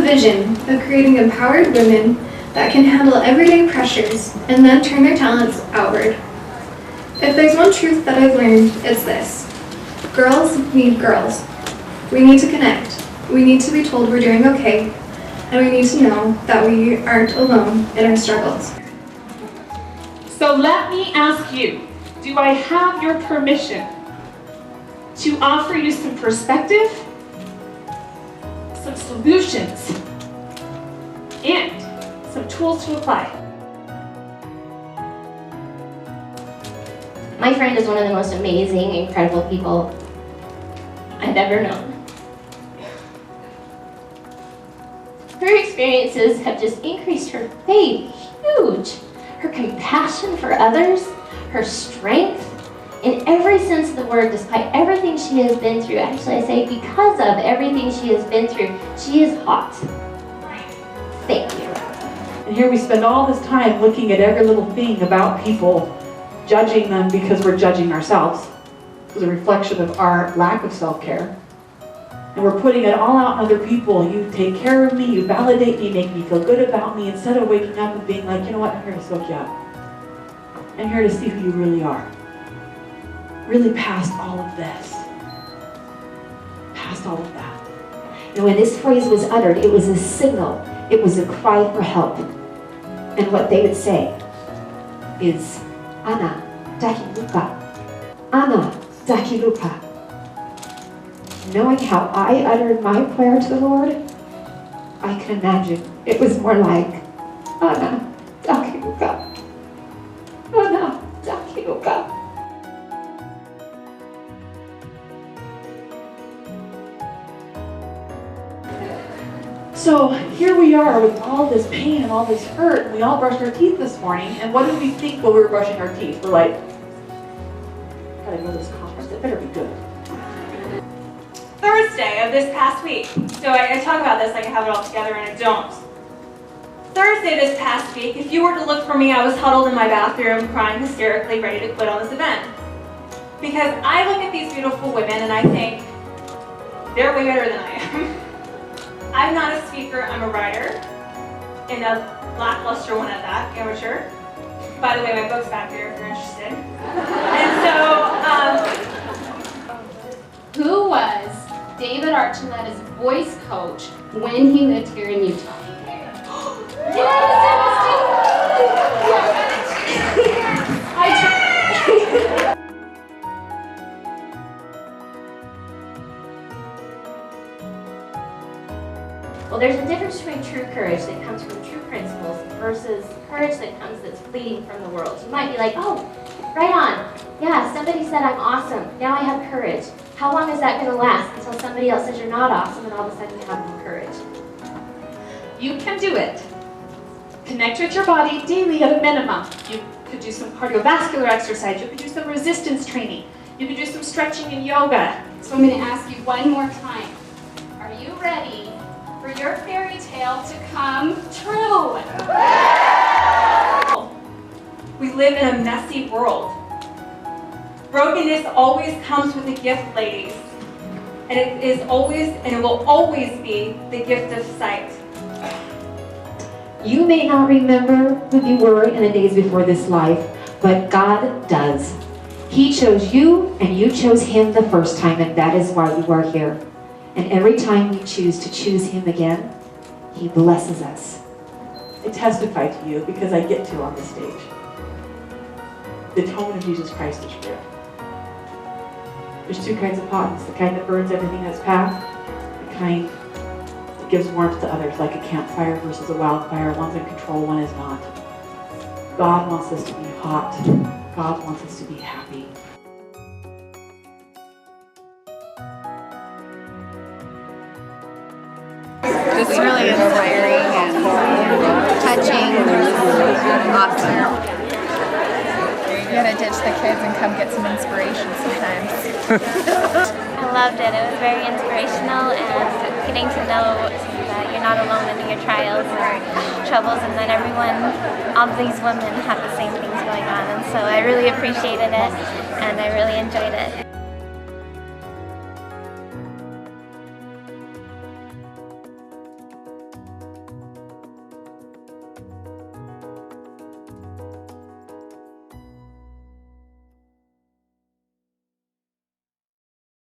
vision of creating empowered women that can handle everyday pressures and then turn their talents outward. If there's one truth that I've learned, it's this. Girls need girls. We need to connect. We need to be told we're doing okay, and we need to know that we aren't alone in our struggles. So let me ask you, do I have your permission to offer you some perspective, some solutions, and some tools to apply? My friend is one of the most amazing, incredible people I've ever known. Her experiences have just increased her faith huge. Her compassion for others, her strength, in every sense of the word, despite everything she has been through. Actually, I say because of everything she has been through, she is hot. Thank you. And here we spend all this time looking at every little thing about people, judging them because we're judging ourselves. It's a reflection of our lack of self-care. And we're putting it all out on other people. You take care of me, you validate me, make me feel good about me, instead of waking up and being like, you know what, I'm here to soak you up. I'm here to see who you really are. Really past all of this. Past all of that. And when this phrase was uttered, it was a signal. It was a cry for help. And what they would say is, Ana, dakilupa. Ana, dakilupa. Knowing how I uttered my prayer to the Lord, I can imagine it was more like, Ana, dakilupa. Ana, dakilupa. So here we are with all this pain and all this hurt, and we all brushed our teeth this morning, and what did we think while we were brushing our teeth? We're like, gotta go to this conference, it better be good. Thursday of this past week. So I talk about this like I have it all together and I don't. Thursday this past week, if you were to look for me, I was huddled in my bathroom crying hysterically, ready to quit on this event. Because I look at these beautiful women and I think, they're way better than I am. I'm not a speaker, I'm a writer, and a lackluster one at that, amateur. By the way, my book's back there if you're interested. And so, Who was David Archuleta's voice coach when he lived here in Utah? Well, there's a difference between true courage that comes from true principles versus courage that comes that's fleeting from the world. You might be like, oh, right on. Yeah, somebody said I'm awesome. Now I have courage. How long is that going to last until somebody else says you're not awesome and all of a sudden you have more courage? You can do it. Connect with your body daily at a minimum. You could do some cardiovascular exercise. You could do some resistance training. You could do some stretching and yoga. So I'm going to ask you one more time. Are you ready for your fairy tale to come true? we live in a messy world. Brokenness always comes with a gift, ladies. And it is always, and it will always be, the gift of sight. You may not remember who you were in the days before this life, but God does. He chose you, and you chose Him the first time, and that is why you are here. And every time we choose to choose Him again, He blesses us. I testify to you because I get to on this stage. The tone of Jesus Christ is real. There's two kinds of pottings, the kind that burns everything in its path, the kind that gives warmth to others, like a campfire versus a wildfire. One's in control, one is not. God wants us to be hot. God wants us to be happy. This is really inspiring and touching. Awesome. You gotta ditch the kids and come get some inspiration sometimes. I loved it. It was very inspirational and getting to know that you're not alone in your trials or troubles, and that all these women have the same things going on. And so I really appreciated it and I really enjoyed it.